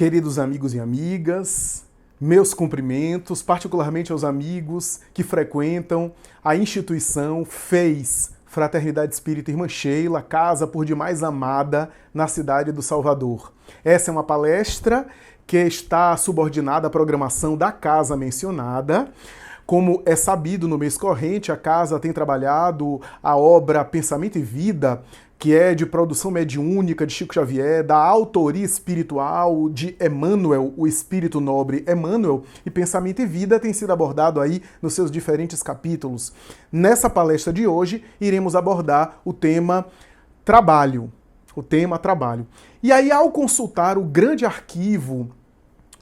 Queridos amigos e amigas, meus cumprimentos, particularmente aos amigos que frequentam a instituição FEIS, Fraternidade Espírita Irmã Sheila, casa por demais amada na cidade do Salvador. Essa é uma palestra que está subordinada à programação da casa mencionada. Como é sabido, no mês corrente, a casa tem trabalhado a obra Pensamento e Vida, que é de produção mediúnica de Chico Xavier, da autoria espiritual de Emmanuel, o espírito nobre Emmanuel, e Pensamento e Vida tem sido abordado aí nos seus diferentes capítulos. Nessa palestra de hoje, iremos abordar o tema trabalho. E aí, ao consultar o grande arquivo,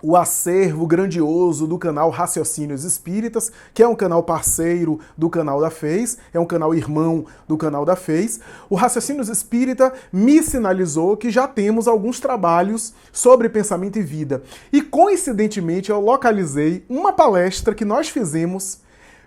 o acervo grandioso do canal Raciocínios Espíritas, que é um canal parceiro do canal da FEIS, é um canal irmão do canal da FEIS, o Raciocínios Espírita me sinalizou que já temos alguns trabalhos sobre pensamento e vida. E, coincidentemente, eu localizei uma palestra que nós fizemos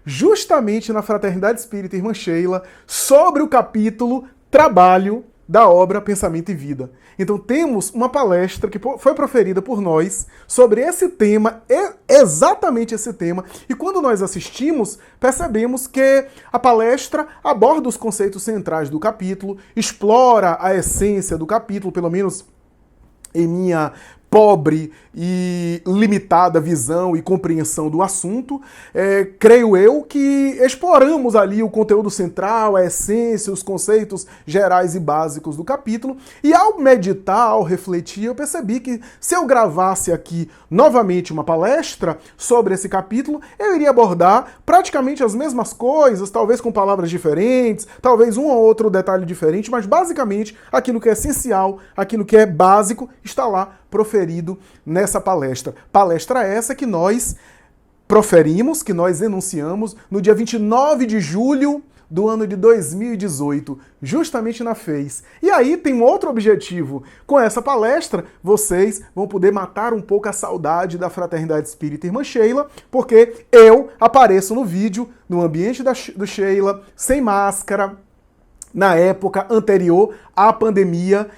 justamente na Fraternidade Espírita Irmã Sheila sobre o capítulo Trabalho da obra Pensamento e Vida. Então temos uma palestra que foi proferida por nós sobre esse tema, exatamente esse tema, e quando nós assistimos, percebemos que a palestra aborda os conceitos centrais do capítulo, explora a essência do capítulo, pelo menos em minha pobre e limitada visão e compreensão do assunto. Creio eu que exploramos ali o conteúdo central, a essência, os conceitos gerais e básicos do capítulo, e ao meditar, ao refletir, eu percebi que se eu gravasse aqui novamente uma palestra sobre esse capítulo, eu iria abordar praticamente as mesmas coisas, talvez com palavras diferentes, talvez um ou outro detalhe diferente, mas basicamente aquilo que é essencial, aquilo que é básico, está lá proferido nessa palestra. Palestra essa que nós proferimos, que nós enunciamos no dia 29 de julho do ano de 2018, justamente na FEIS. E aí tem um outro objetivo. Com essa palestra, vocês vão poder matar um pouco a saudade da Fraternidade Espírita Irmã Sheila, porque eu apareço no vídeo, no ambiente do Sheila, sem máscara, na época anterior à pandemia,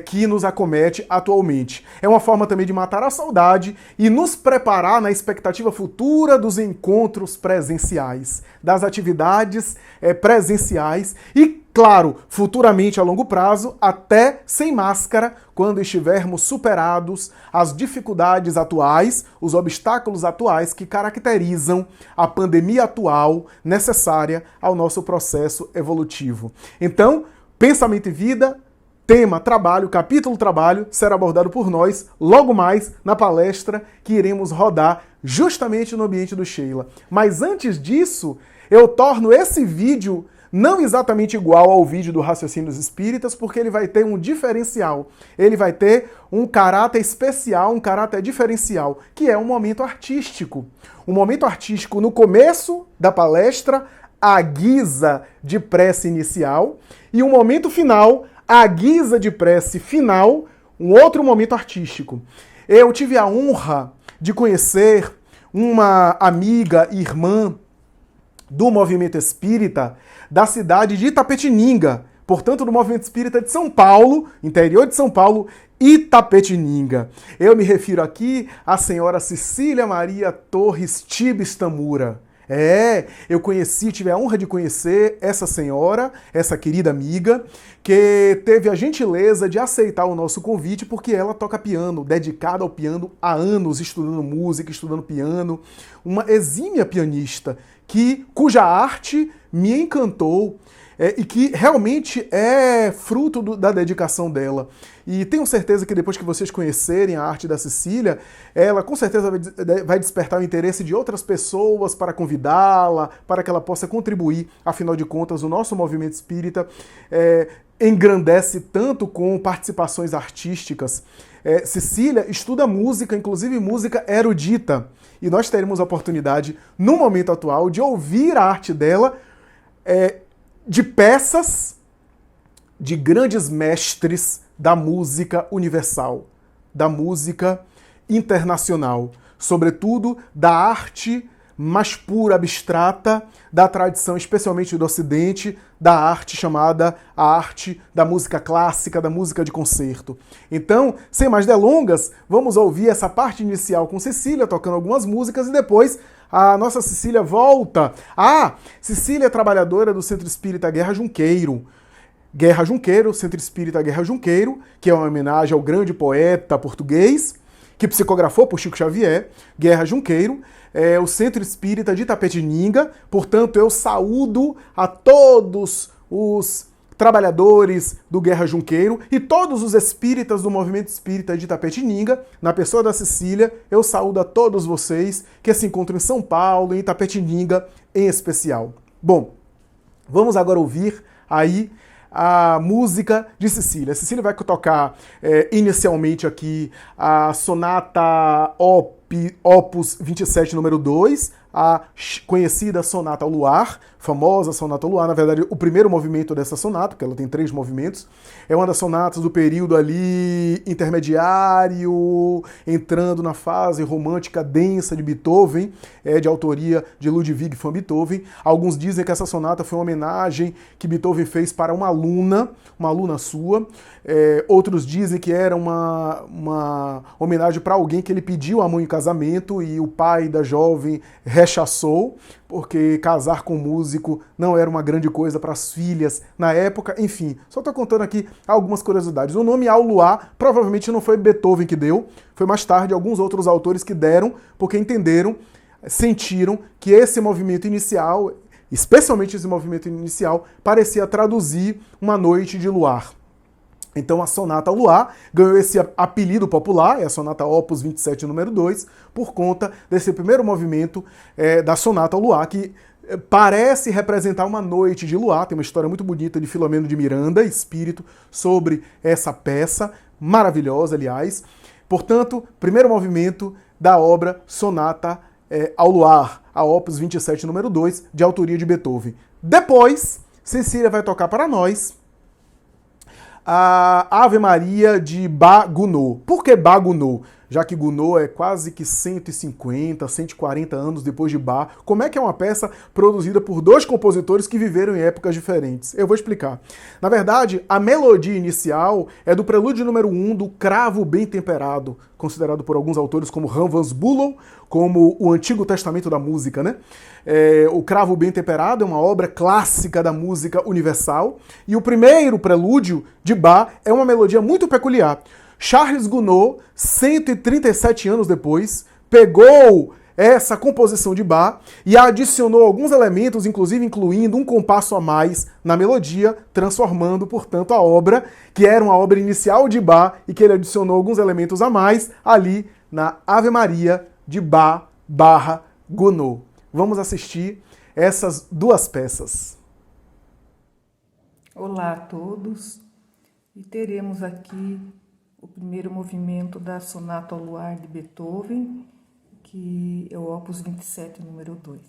que nos acomete atualmente. É uma forma também de matar a saudade e nos preparar na expectativa futura dos encontros presenciais, das atividades presenciais e, claro, futuramente a longo prazo, até sem máscara, quando estivermos superados as dificuldades atuais, os obstáculos atuais que caracterizam a pandemia atual necessária ao nosso processo evolutivo. Então, Pensamento e Vida, tema trabalho, capítulo trabalho, será abordado por nós logo mais na palestra que iremos rodar justamente no ambiente do Sheila. Mas antes disso, eu torno esse vídeo não exatamente igual ao vídeo do Raciocínios Espíritas, porque ele vai ter um diferencial. Ele vai ter um caráter especial, um caráter diferencial, que é um momento artístico. Um momento artístico no começo da palestra, à guisa de prece inicial, e um momento final, à guisa de prece final, um outro momento artístico. Eu tive a honra de conhecer uma amiga e irmã do movimento espírita da cidade de Itapetininga, portanto do movimento espírita de São Paulo, interior de São Paulo, Itapetininga. Eu me refiro aqui à senhora Cecília Maria Torres Tibes Tamura. Eu tive a honra de conhecer essa senhora, essa querida amiga, que teve a gentileza de aceitar o nosso convite porque ela toca piano, dedicada ao piano há anos, estudando música, estudando piano, uma exímia pianista cuja arte me encantou e que realmente é fruto da dedicação dela. E tenho certeza que depois que vocês conhecerem a arte da Cecília, ela com certeza vai despertar o interesse de outras pessoas para convidá-la, para que ela possa contribuir. Afinal de contas, o nosso movimento espírita engrandece tanto com participações artísticas. Cecília estuda música, inclusive música erudita. E nós teremos a oportunidade, no momento atual, de ouvir a arte dela, de peças de grandes mestres da música universal, da música internacional, sobretudo da arte mais pura, abstrata, da tradição, especialmente do Ocidente, da arte chamada a arte da música clássica, da música de concerto. Então, sem mais delongas, vamos ouvir essa parte inicial com Cecília, tocando algumas músicas, e depois a nossa Cecília volta. Cecília é trabalhadora do Centro Espírita Guerra Junqueiro. Guerra Junqueiro, Centro Espírita Guerra Junqueiro, que é uma homenagem ao grande poeta português, que psicografou por Chico Xavier. Guerra Junqueiro é o Centro Espírita de Itapetininga. Portanto, eu saúdo a todos os trabalhadores do Guerra Junqueiro e todos os espíritas do Movimento Espírita de Itapetininga. Na pessoa da Cecília, eu saúdo a todos vocês que se encontram em São Paulo, em Itapetininga em especial. Bom, vamos agora ouvir aí a música de Cecília. Cecília vai tocar inicialmente aqui a sonata Opus 27, número 2, a conhecida Sonata ao Luar, famosa Sonata ao Luar. Na verdade, o primeiro movimento dessa sonata, porque ela tem 3 movimentos, é uma das sonatas do período ali intermediário, entrando na fase romântica densa de Beethoven, de autoria de Ludwig van Beethoven. Alguns dizem que essa sonata foi uma homenagem que Beethoven fez para uma aluna sua. Outros dizem que era uma homenagem para alguém que ele pediu a mão em casamento e o pai da jovem rechaçou, porque casar com músico não era uma grande coisa para as filhas na época. Enfim, só estou contando aqui algumas curiosidades. O nome Ao Luar provavelmente não foi Beethoven que deu, foi mais tarde alguns outros autores que deram, porque entenderam, sentiram que esse movimento inicial, especialmente esse movimento inicial, parecia traduzir uma noite de luar. Então a Sonata ao Luar ganhou esse apelido popular, é a Sonata Opus 27, número 2, por conta desse primeiro movimento da Sonata ao Luar, que parece representar uma noite de luar. Tem uma história muito bonita de Filomeno de Miranda, espírito, sobre essa peça, maravilhosa, aliás. Portanto, primeiro movimento da obra Sonata ao Luar, a Opus 27, número 2, de autoria de Beethoven. Depois, Cecília vai tocar para nós a Ave Maria de Bach Gounod. Por que Bach Gounod? Já que Gounod é quase que 150, 140 anos depois de Bach. Como é que é uma peça produzida por 2 compositores que viveram em épocas diferentes? Eu vou explicar. Na verdade, a melodia inicial é do prelúdio número 1 do Cravo Bem Temperado, considerado por alguns autores como Hans Bülow, como o Antigo Testamento da música, né? O Cravo Bem Temperado é uma obra clássica da música universal, e o primeiro prelúdio de Bach é uma melodia muito peculiar. Charles Gounod, 137 anos depois, pegou essa composição de Bach e adicionou alguns elementos, inclusive incluindo um compasso a mais na melodia, transformando, portanto, a obra, que era uma obra inicial de Bach e que ele adicionou alguns elementos a mais ali na Ave Maria de Bach / Gounod. Vamos assistir essas 2 peças. Olá a todos, e teremos aqui o primeiro movimento da Sonata ao Luar de Beethoven, que é o Opus 27, número 2.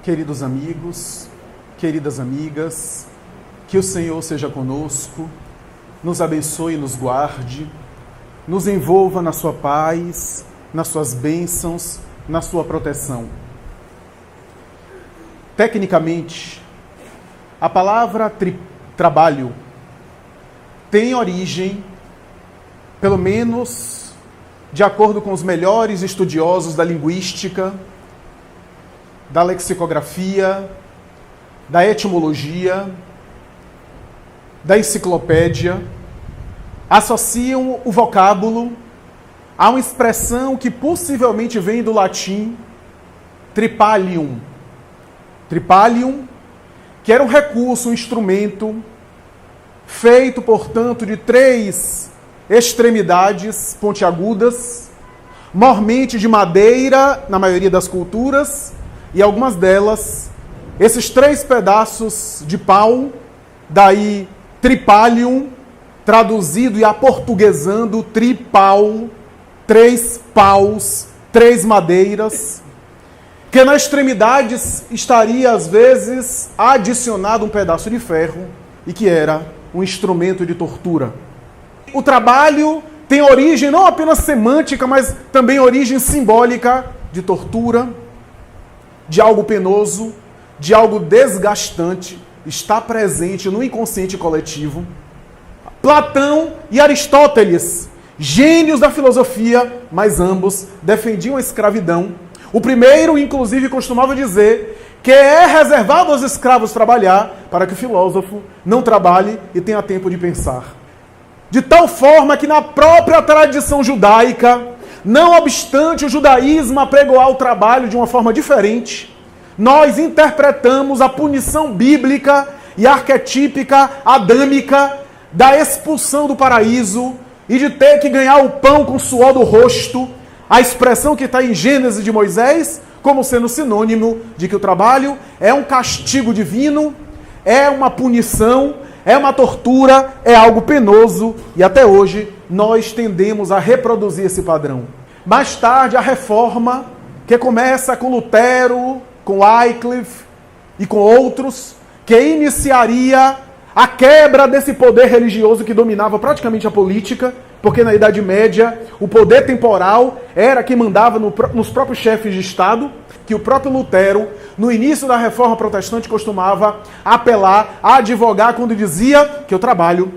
Queridos amigos, queridas amigas, que o Senhor seja conosco, nos abençoe e nos guarde, nos envolva na sua paz, nas suas bênçãos, na sua proteção. Tecnicamente, a palavra trabalho tem origem, pelo menos de acordo com os melhores estudiosos da linguística, da lexicografia, da etimologia, da enciclopédia, associam o vocábulo a uma expressão que possivelmente vem do latim tripalium. Tripalium, que era um recurso, um instrumento, feito, portanto, de 3 extremidades pontiagudas, mormente de madeira, na maioria das culturas, e algumas delas, esses 3 pedaços de pau, daí tripalium, traduzido e aportuguesando, tripau, 3 paus, 3 madeiras, que nas extremidades estaria, às vezes, adicionado um pedaço de ferro, e que era um instrumento de tortura. O trabalho tem origem não apenas semântica, mas também origem simbólica de tortura, de algo penoso, de algo desgastante, está presente no inconsciente coletivo. Platão e Aristóteles, gênios da filosofia, mas ambos defendiam a escravidão. O primeiro, inclusive, costumava dizer que é reservado aos escravos trabalhar para que o filósofo não trabalhe e tenha tempo de pensar. De tal forma que na própria tradição judaica, não obstante o judaísmo apregoar o trabalho de uma forma diferente, nós interpretamos a punição bíblica e arquetípica, adâmica, da expulsão do paraíso e de ter que ganhar o pão com o suor do rosto, a expressão que está em Gênesis de Moisés, como sendo sinônimo de que o trabalho é um castigo divino, é uma punição, é uma tortura, é algo penoso, e até hoje nós tendemos a reproduzir esse padrão. Mais tarde, a Reforma, que começa com Lutero, com Wycliffe e com outros, que iniciaria a quebra desse poder religioso que dominava praticamente a política, porque na Idade Média o poder temporal era quem mandava nos próprios chefes de Estado, que o próprio Lutero, no início da Reforma Protestante, costumava apelar, a advogar, quando dizia que o trabalho,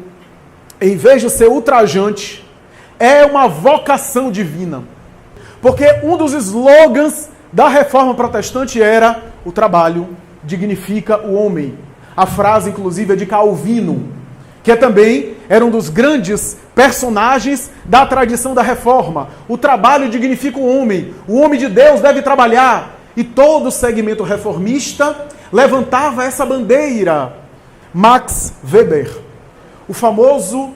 em vez de ser ultrajante, é uma vocação divina. Porque um dos slogans da Reforma Protestante era: o trabalho dignifica o homem. A frase, inclusive, é de Calvino, que também era um dos grandes personagens da tradição da Reforma. O trabalho dignifica o homem de Deus deve trabalhar. E todo o segmento reformista levantava essa bandeira. Max Weber, o famoso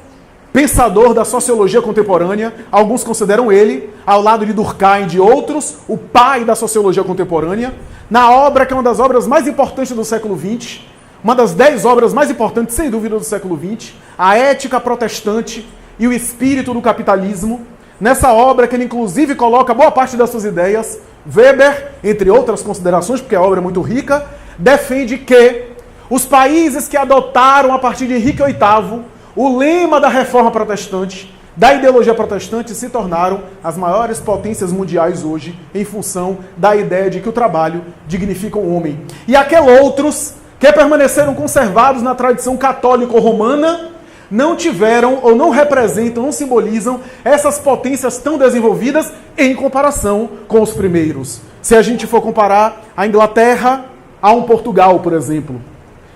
pensador da sociologia contemporânea, alguns consideram ele, ao lado de Durkheim e de outros, o pai da sociologia contemporânea, na obra que é uma das obras mais importantes do século XX, uma das 10 obras mais importantes, sem dúvida, do século XX, A Ética Protestante e o Espírito do Capitalismo. Nessa obra, que ele inclusive coloca boa parte das suas ideias, Weber, entre outras considerações, porque a obra é muito rica, defende que os países que adotaram, a partir de Henrique VIII, o lema da Reforma Protestante, da ideologia protestante, se tornaram as maiores potências mundiais hoje, em função da ideia de que o trabalho dignifica o homem. E aqueles outros que permaneceram conservados na tradição católico-romana, não tiveram ou não representam, não simbolizam essas potências tão desenvolvidas em comparação com os primeiros. Se a gente for comparar a Inglaterra a um Portugal, por exemplo.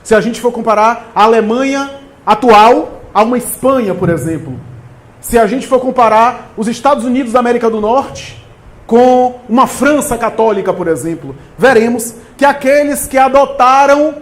Se a gente for comparar a Alemanha atual a uma Espanha, por exemplo. Se a gente for comparar os Estados Unidos da América do Norte com uma França católica, por exemplo, veremos que aqueles que adotaram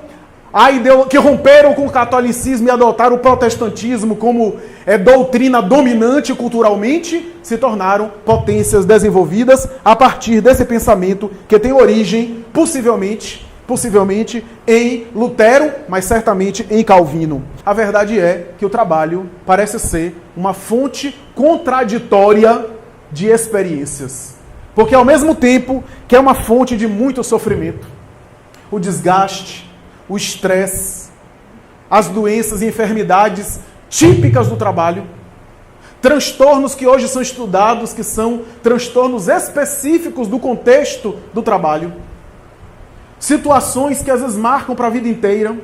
que romperam com o catolicismo e adotaram o protestantismo como doutrina dominante culturalmente, se tornaram potências desenvolvidas a partir desse pensamento que tem origem, possivelmente em Lutero, mas certamente em Calvino. A verdade é que o trabalho parece ser uma fonte contraditória de experiências. Porque ao mesmo tempo que é uma fonte de muito sofrimento, o desgaste, o estresse, as doenças e enfermidades típicas do trabalho, transtornos que hoje são estudados, que são transtornos específicos do contexto do trabalho, situações que às vezes marcam para a vida inteira,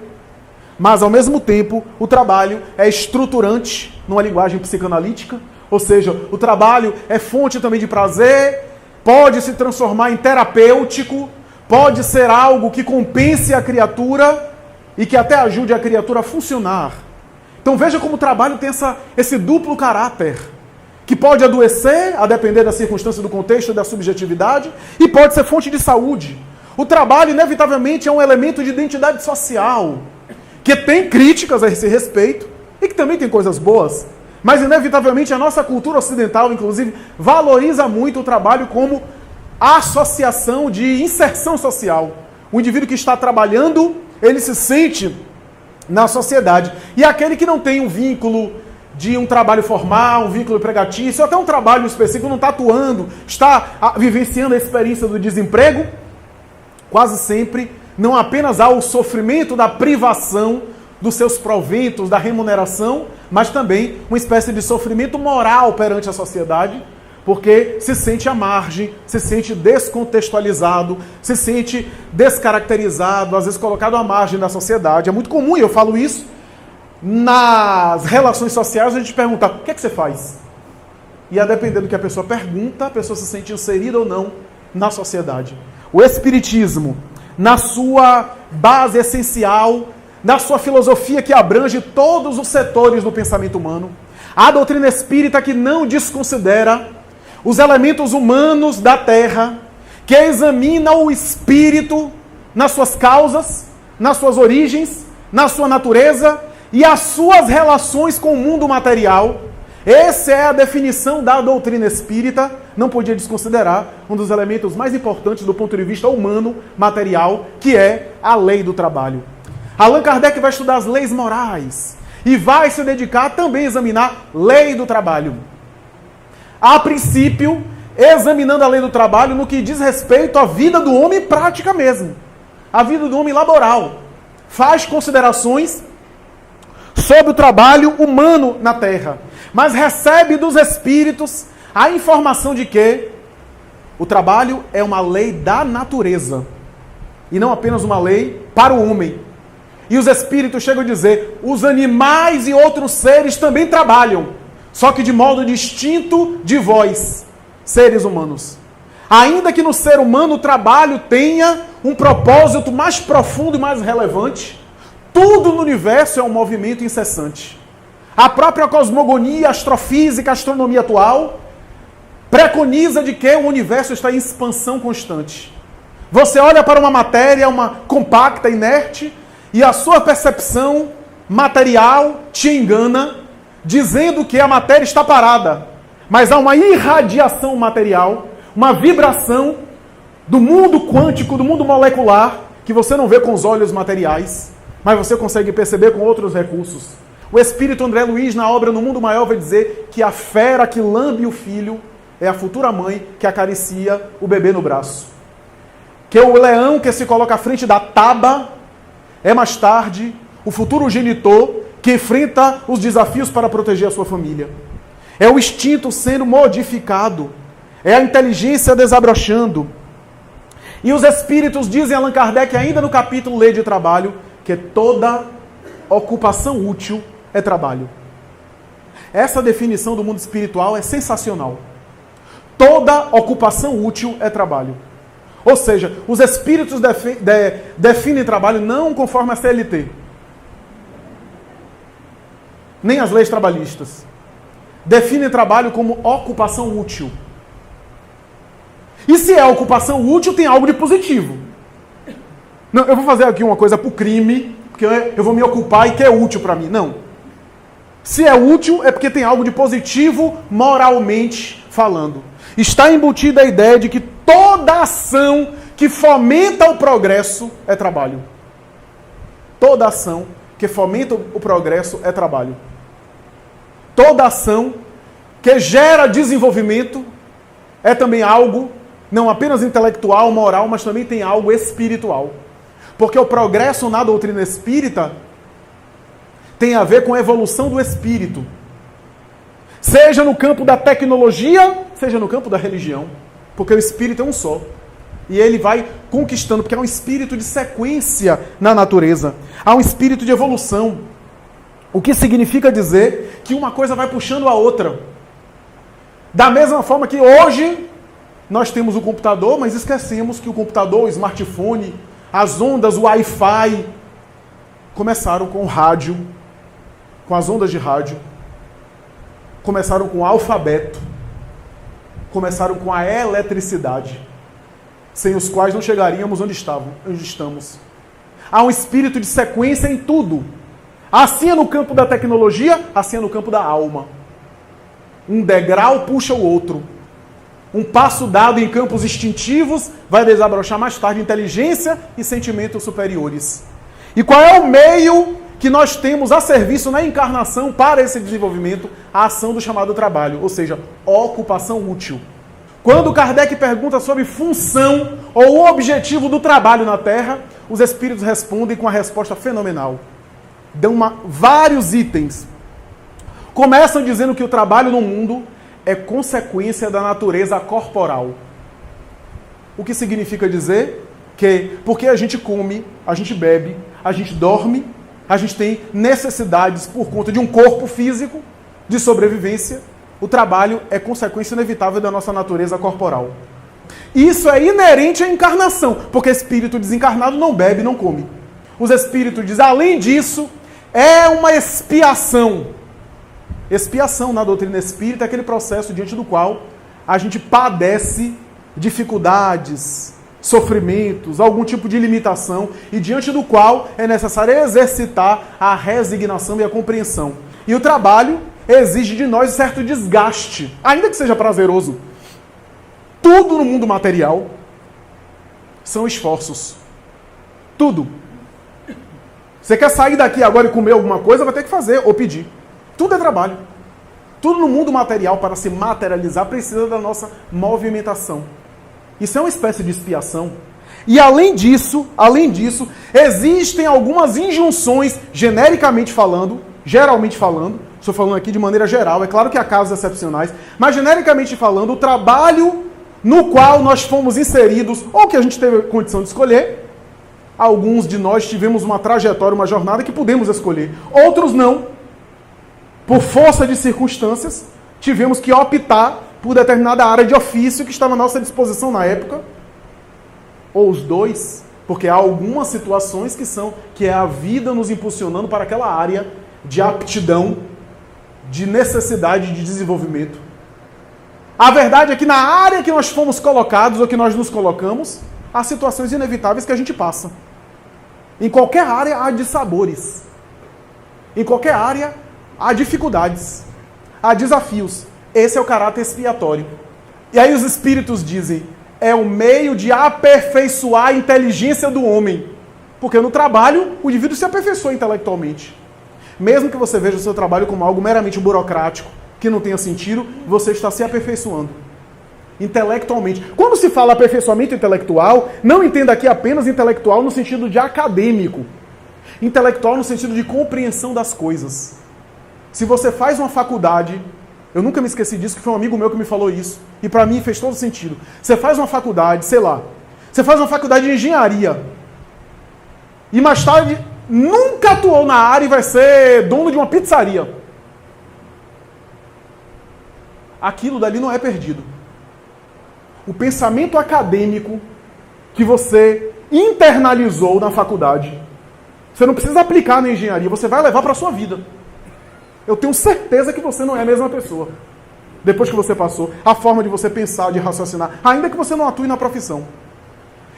mas ao mesmo tempo o trabalho é estruturante numa linguagem psicanalítica, ou seja, o trabalho é fonte também de prazer, pode se transformar em terapêutico, pode ser algo que compense a criatura e que até ajude a criatura a funcionar. Então veja como o trabalho tem esse duplo caráter, que pode adoecer, a depender da circunstância, do contexto e da subjetividade, e pode ser fonte de saúde. O trabalho, inevitavelmente, é um elemento de identidade social, que tem críticas a esse respeito, e que também tem coisas boas, mas inevitavelmente a nossa cultura ocidental, inclusive, valoriza muito o trabalho como associação de inserção social. O indivíduo que está trabalhando, ele se sente na sociedade. E aquele que não tem um vínculo de um trabalho formal, um vínculo empregatício, até um trabalho específico, não está atuando, está vivenciando a experiência do desemprego, quase sempre não apenas há o sofrimento da privação dos seus proventos, da remuneração, mas também uma espécie de sofrimento moral perante a sociedade, porque se sente à margem, se sente descontextualizado, se sente descaracterizado, às vezes colocado à margem da sociedade. É muito comum, e eu falo isso, nas relações sociais a gente pergunta, o que é que você faz? E a depender do que a pessoa pergunta, a pessoa se sente inserida ou não na sociedade. O Espiritismo, na sua base essencial, na sua filosofia que abrange todos os setores do pensamento humano, a doutrina espírita que não desconsidera os elementos humanos da Terra, que examina o espírito nas suas causas, nas suas origens, na sua natureza e as suas relações com o mundo material. Essa é a definição da doutrina espírita, não podia desconsiderar um dos elementos mais importantes do ponto de vista humano, material, que é a lei do trabalho. Allan Kardec vai estudar as leis morais e vai se dedicar também a examinar lei do trabalho. A princípio, examinando a lei do trabalho no que diz respeito à vida do homem prática mesmo, a vida do homem laboral. Faz considerações sobre o trabalho humano na Terra, mas recebe dos espíritos a informação de que o trabalho é uma lei da natureza e não apenas uma lei para o homem. E os espíritos chegam a dizer, os animais e outros seres também trabalham, só que de modo distinto de vós, seres humanos. Ainda que no ser humano o trabalho tenha um propósito mais profundo e mais relevante, tudo no universo é um movimento incessante. A própria cosmogonia astrofísica, a astronomia atual, preconiza de que o universo está em expansão constante. Você olha para uma matéria, uma compacta, inerte, e a sua percepção material te engana, dizendo que a matéria está parada. Mas há uma irradiação material, uma vibração do mundo quântico, do mundo molecular, que você não vê com os olhos materiais, mas você consegue perceber com outros recursos. O espírito André Luiz, na obra No Mundo Maior, vai dizer que a fera que lambe o filho é a futura mãe que acaricia o bebê no braço. Que o leão que se coloca à frente da taba é mais tarde o futuro genitor que enfrenta os desafios para proteger a sua família. É o instinto sendo modificado. É a inteligência desabrochando. E os espíritos dizem a Allan Kardec, ainda no capítulo Lei de Trabalho, que toda ocupação útil é trabalho. Essa definição do mundo espiritual é sensacional. Toda ocupação útil é trabalho. Ou seja, os espíritos definem trabalho não conforme a CLT, nem as leis trabalhistas. Definem trabalho como ocupação útil. E se é ocupação útil, tem algo de positivo. Não, eu vou fazer aqui uma coisa para o crime, porque eu vou me ocupar e que é útil para mim. Não. Se é útil, é porque tem algo de positivo moralmente falando. Está embutida a ideia de que toda ação que fomenta o progresso é trabalho. Toda ação que fomenta o progresso é trabalho. Toda ação que gera desenvolvimento é também algo não apenas intelectual, moral, mas também tem algo espiritual. Porque o progresso na doutrina espírita tem a ver com a evolução do espírito. Seja no campo da tecnologia, seja no campo da religião. Porque o espírito é um só. E ele vai conquistando, porque há um espírito de sequência na natureza. Há um espírito de evolução. O que significa dizer que uma coisa vai puxando a outra. Da mesma forma que hoje nós temos o computador, mas esquecemos que o computador, o smartphone, as ondas, o Wi-Fi, começaram com o rádio, com as ondas de rádio, começaram com o alfabeto, começaram com a eletricidade, sem os quais não chegaríamos onde estamos. Há um espírito de sequência em tudo. Assim é no campo da tecnologia, assim é no campo da alma. Um degrau puxa o outro. Um passo dado em campos instintivos vai desabrochar mais tarde inteligência e sentimentos superiores. E qual é o meio que nós temos a serviço na encarnação para esse desenvolvimento? A ação do chamado trabalho, ou seja, ocupação útil. Quando Kardec pergunta sobre função ou o objetivo do trabalho na Terra, os espíritos respondem com a resposta fenomenal. Dão vários itens. Começam dizendo que o trabalho no mundo é consequência da natureza corporal. O que significa dizer que, porque a gente come, a gente bebe, a gente dorme, a gente tem necessidades por conta de um corpo físico de sobrevivência, o trabalho é consequência inevitável da nossa natureza corporal. Isso é inerente à encarnação, porque espírito desencarnado não bebe, não come. Os espíritos dizem, além disso, é uma expiação. Expiação na doutrina espírita é aquele processo diante do qual a gente padece dificuldades, sofrimentos, algum tipo de limitação e diante do qual é necessário exercitar a resignação e a compreensão. E o trabalho exige de nós certo desgaste, ainda que seja prazeroso. Tudo no mundo material são esforços. Tudo. Você quer sair daqui agora e comer alguma coisa, vai ter que fazer ou pedir. Tudo é trabalho. Tudo no mundo material, para se materializar, precisa da nossa movimentação. Isso é uma espécie de expiação. E além disso, existem algumas injunções, genericamente falando, geralmente falando, estou falando aqui de maneira geral, é claro que há casos excepcionais, mas genericamente falando, o trabalho no qual nós fomos inseridos, ou que a gente teve condição de escolher, alguns de nós tivemos uma trajetória, uma jornada que pudemos escolher, outros não. Por força de circunstâncias, tivemos que optar por determinada área de ofício que estava à nossa disposição na época, ou os dois, porque há algumas situações que é a vida nos impulsionando para aquela área de aptidão, de necessidade de desenvolvimento. A verdade é que na área que nós fomos colocados, ou que nós nos colocamos, há situações inevitáveis que a gente passa. Em qualquer área há dissabores. Em qualquer área há dificuldades, há desafios. Esse é o caráter expiatório. E aí os espíritos dizem, é o meio de aperfeiçoar a inteligência do homem. Porque no trabalho, o indivíduo se aperfeiçoa intelectualmente. Mesmo que você veja o seu trabalho como algo meramente burocrático, que não tenha sentido, você está se aperfeiçoando intelectualmente. Quando se fala aperfeiçoamento intelectual, não entenda aqui apenas intelectual no sentido de acadêmico. Intelectual no sentido de compreensão das coisas. Se você faz uma faculdade, eu nunca me esqueci disso, que foi um amigo meu que me falou isso, e para mim fez todo sentido. Você faz uma faculdade, sei lá, você faz uma faculdade de engenharia, e mais tarde nunca atuou na área e vai ser dono de uma pizzaria. Aquilo dali não é perdido. O pensamento acadêmico que você internalizou na faculdade, você não precisa aplicar na engenharia, você vai levar para a sua vida. Eu tenho certeza que você não é a mesma pessoa. Depois que você passou, a forma de você pensar, de raciocinar, ainda que você não atue na profissão.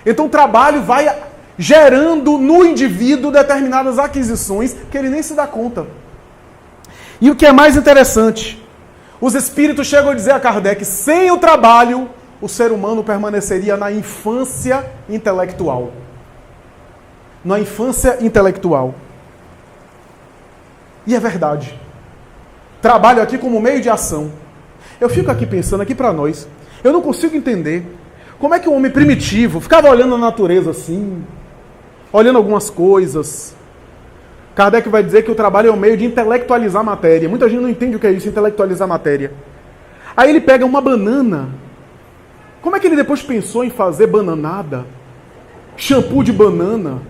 Então o trabalho vai gerando no indivíduo determinadas aquisições que ele nem se dá conta. E o que é mais interessante, os espíritos chegam a dizer a Kardec, sem o trabalho, o ser humano permaneceria na infância intelectual. Na infância intelectual. E é verdade. Trabalho aqui como meio de ação. Eu fico aqui pensando aqui para nós. Eu não consigo entender como é que o homem primitivo ficava olhando a natureza assim. olhando algumas coisas. Kardec vai dizer que o trabalho é um meio de intelectualizar a matéria. Muita gente não entende o que é isso, intelectualizar a matéria. Aí ele pega uma banana. Como é que ele depois pensou em fazer bananada? Shampoo de banana,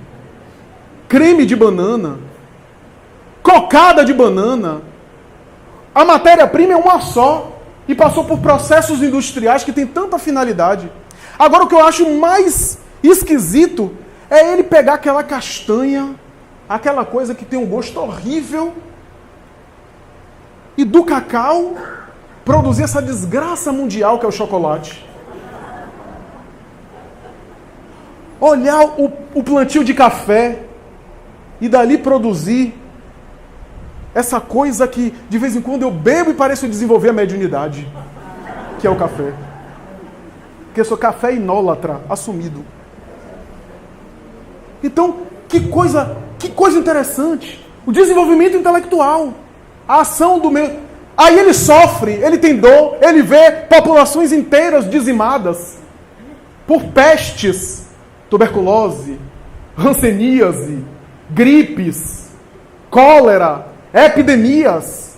creme de banana, cocada de banana. A matéria-prima é uma só e passou por processos industriais que tem tanta finalidade. Agora, o que eu acho mais esquisito é ele pegar aquela castanha, aquela coisa que tem um gosto horrível, e do cacau produzir essa desgraça mundial que é o chocolate. Olhar o plantio de café e dali produzir essa coisa que de vez em quando eu bebo e pareço desenvolver a mediunidade, que é o café. Porque eu sou café inólatra, assumido. Então, que coisa interessante. O desenvolvimento intelectual, a ação do meio. Aí ele sofre, ele tem dor, ele vê populações inteiras dizimadas por pestes, tuberculose, hanseníase, gripes, cólera, epidemias.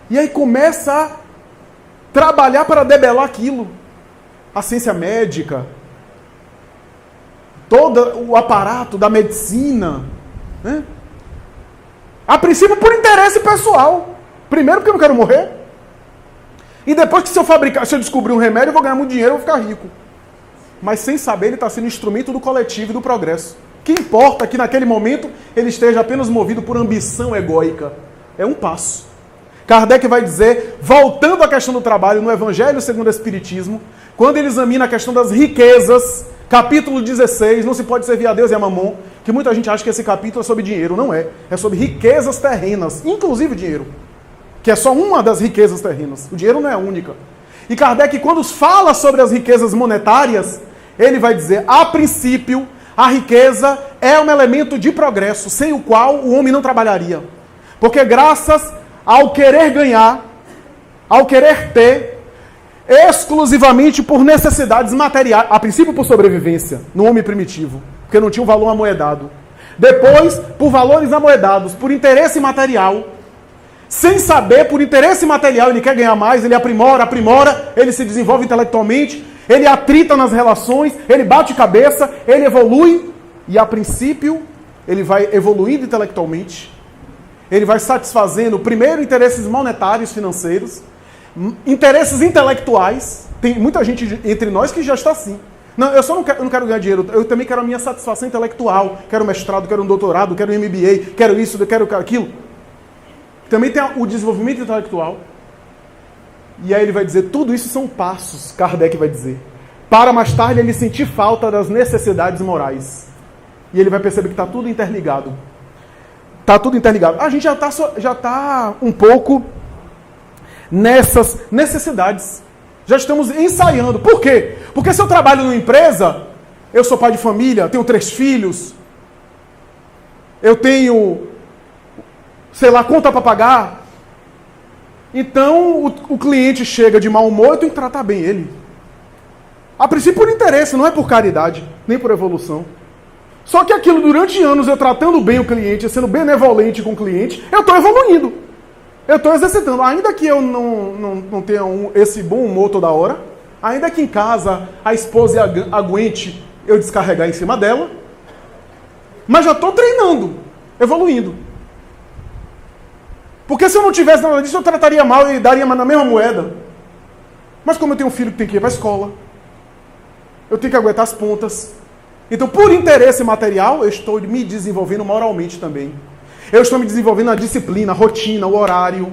E aí começa a trabalhar para debelar aquilo. A ciência médica, todo o aparato da medicina, né? A princípio por interesse pessoal. Primeiro porque eu não quero morrer. E depois que se eu descobrir um remédio, eu vou ganhar muito dinheiro, eu vou ficar rico. Mas sem saber, ele está sendo instrumento do coletivo e do progresso. O que importa é que naquele momento ele esteja apenas movido por ambição egóica. É um passo. Kardec vai dizer, voltando à questão do trabalho, no Evangelho segundo o Espiritismo, quando ele examina a questão das riquezas, capítulo 16, não se pode servir a Deus e a Mamon, que muita gente acha que esse capítulo é sobre dinheiro. Não é. É sobre riquezas terrenas, inclusive dinheiro, que é só uma das riquezas terrenas. O dinheiro não é a única. E Kardec, quando fala sobre as riquezas monetárias, ele vai dizer, a princípio, a riqueza é um elemento de progresso, sem o qual o homem não trabalharia. Porque graças ao querer ganhar, ao querer ter, exclusivamente por necessidades materiais, a princípio por sobrevivência, no homem primitivo, porque não tinha um valor amoedado. Depois, por valores amoedados, por interesse material, sem saber, por interesse material, ele quer ganhar mais, ele aprimora, ele se desenvolve intelectualmente, ele atrita nas relações, ele bate cabeça, ele evolui, e a princípio, ele vai evoluindo intelectualmente, ele vai satisfazendo, primeiro, interesses monetários, financeiros, interesses intelectuais. Tem muita gente entre nós que já está assim. Não, eu não quero ganhar dinheiro, eu também quero a minha satisfação intelectual, quero mestrado, quero um doutorado, quero um MBA, quero isso, quero aquilo. Também tem o desenvolvimento intelectual. E aí ele vai dizer, tudo isso são passos, Kardec vai dizer, para mais tarde ele sentir falta das necessidades morais. E ele vai perceber que está tudo interligado. Está tudo interligado. A gente já está um pouco nessas necessidades. Já estamos ensaiando. Por quê? Porque se eu trabalho numa empresa, eu sou pai de família, tenho 3 filhos, eu tenho, sei lá, conta para pagar. Então, o cliente chega de mau humor, eu tenho que tratar bem ele. A princípio por interesse, não é por caridade, nem por evolução. Só que aquilo, durante anos, eu tratando bem o cliente, sendo benevolente com o cliente, eu estou evoluindo. Eu estou exercitando. Ainda que eu não tenha esse bom humor toda hora, ainda que em casa a esposa aguente eu descarregar em cima dela, mas já estou treinando, evoluindo. Porque se eu não tivesse nada disso, eu trataria mal e daria na mesma moeda. Mas como eu tenho um filho que tem que ir para a escola, eu tenho que aguentar as pontas. Então, por interesse material, eu estou me desenvolvendo moralmente também. Eu estou me desenvolvendo a disciplina, a rotina, o horário,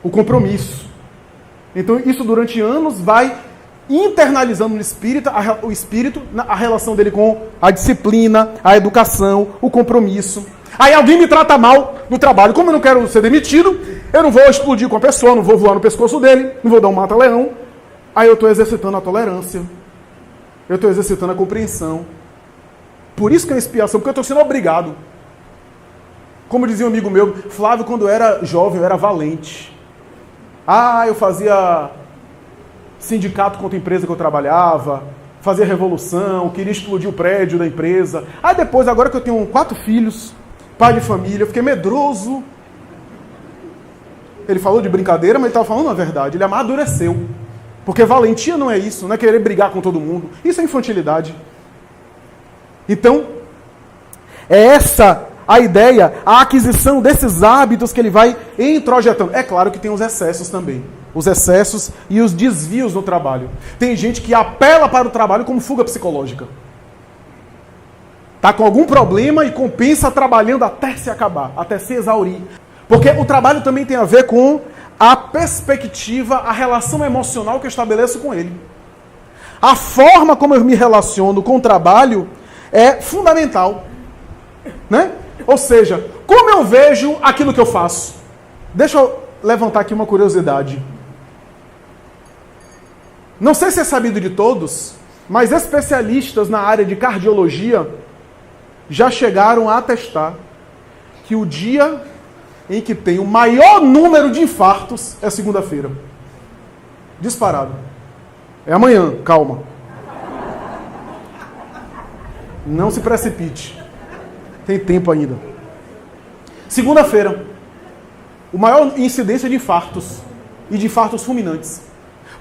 o compromisso. Então, isso durante anos vai internalizando no espírito, a relação dele com a disciplina, a educação, o compromisso. Aí alguém me trata mal no trabalho. Como eu não quero ser demitido, eu não vou explodir com a pessoa, não vou voar no pescoço dele, não vou dar um mata-leão. Aí eu estou exercitando a tolerância. Eu estou exercitando a compreensão. Por isso que é expiação, porque eu estou sendo obrigado. Como dizia um amigo meu, Flávio, quando eu era jovem, eu era valente. Eu fazia sindicato contra a empresa que eu trabalhava, fazer revolução, queria explodir o prédio da empresa. Aí depois, agora que eu tenho 4 filhos, pai de família, eu fiquei medroso. Ele falou de brincadeira, mas ele estava falando a verdade. Ele amadureceu. Porque valentia não é isso, não é querer brigar com todo mundo. Isso é infantilidade. Então, é essa a ideia, a aquisição desses hábitos que ele vai introjetando. É claro que tem os excessos também. Os excessos e os desvios no trabalho. Tem gente que apela para o trabalho como fuga psicológica. Está com algum problema e compensa trabalhando até se acabar, até se exaurir. Porque o trabalho também tem a ver com a perspectiva, a relação emocional que eu estabeleço com ele. A forma como eu me relaciono com o trabalho é fundamental. Né? Ou seja, como eu vejo aquilo que eu faço? Deixa eu levantar aqui uma curiosidade. Não sei se é sabido de todos, mas especialistas na área de cardiologia já chegaram a atestar que o dia em que tem o maior número de infartos é segunda-feira. Disparado. É amanhã, calma. Não se precipite. Tem tempo ainda. Segunda-feira. O maior incidência de infartos. E de infartos fulminantes.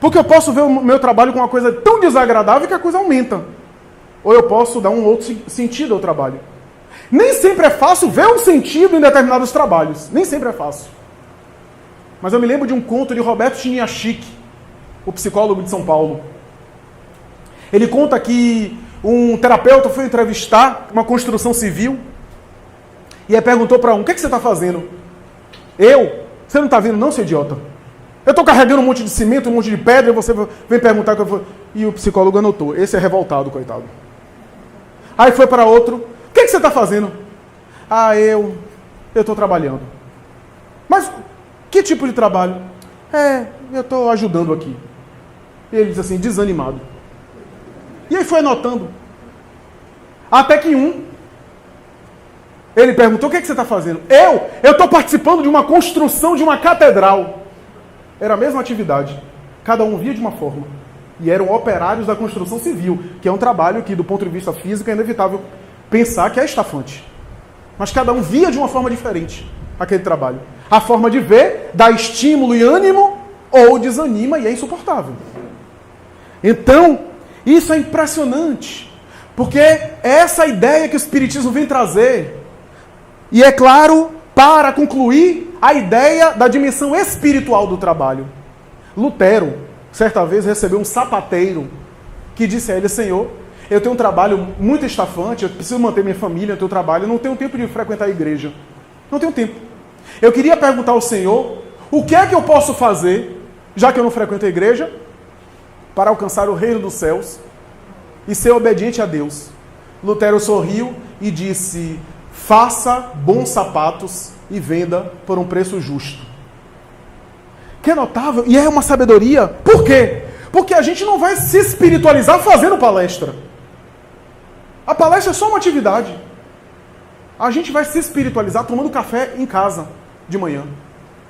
Porque eu posso ver o meu trabalho com uma coisa tão desagradável que a coisa aumenta. Ou eu posso dar um outro sentido ao trabalho. Nem sempre é fácil ver um sentido em determinados trabalhos. Nem sempre é fácil. Mas eu me lembro de um conto de Roberto Chiniachik, o psicólogo de São Paulo. Ele conta que um terapeuta foi entrevistar uma construção civil e aí perguntou para o que você está fazendo? Você não está vendo não, seu idiota? Eu estou carregando um monte de cimento, um monte de pedra e você vem perguntar... E o psicólogo anotou. Esse é revoltado, coitado. Aí foi para outro. O que você está fazendo? Eu estou trabalhando. Mas que tipo de trabalho? Eu estou ajudando aqui. E ele diz assim, desanimado. E aí foi anotando. Até que ele perguntou, o que você está fazendo? Eu estou participando de uma construção de uma catedral. Era a mesma atividade. Cada um via de uma forma. E eram operários da construção civil, que é um trabalho que, do ponto de vista físico, é inevitável pensar que é estafante. Mas cada um via de uma forma diferente aquele trabalho. A forma de ver dá estímulo e ânimo, ou desanima e é insuportável. Então, isso é impressionante. Porque é essa ideia que o Espiritismo vem trazer. E é claro, para concluir, a ideia da dimensão espiritual do trabalho. Lutero, certa vez, recebeu um sapateiro que disse a ele, Senhor, eu tenho um trabalho muito estafante, eu preciso manter minha família, eu tenho trabalho, eu não tenho tempo de frequentar a igreja. Não tenho tempo. Eu queria perguntar ao Senhor, o que é que eu posso fazer, já que eu não frequento a igreja, para alcançar o reino dos céus e ser obediente a Deus? Lutero sorriu e disse, faça bons sapatos e venda por um preço justo. Que é notável, e é uma sabedoria. Por quê? Porque a gente não vai se espiritualizar fazendo palestra. A palestra é só uma atividade. A gente vai se espiritualizar tomando café em casa, de manhã.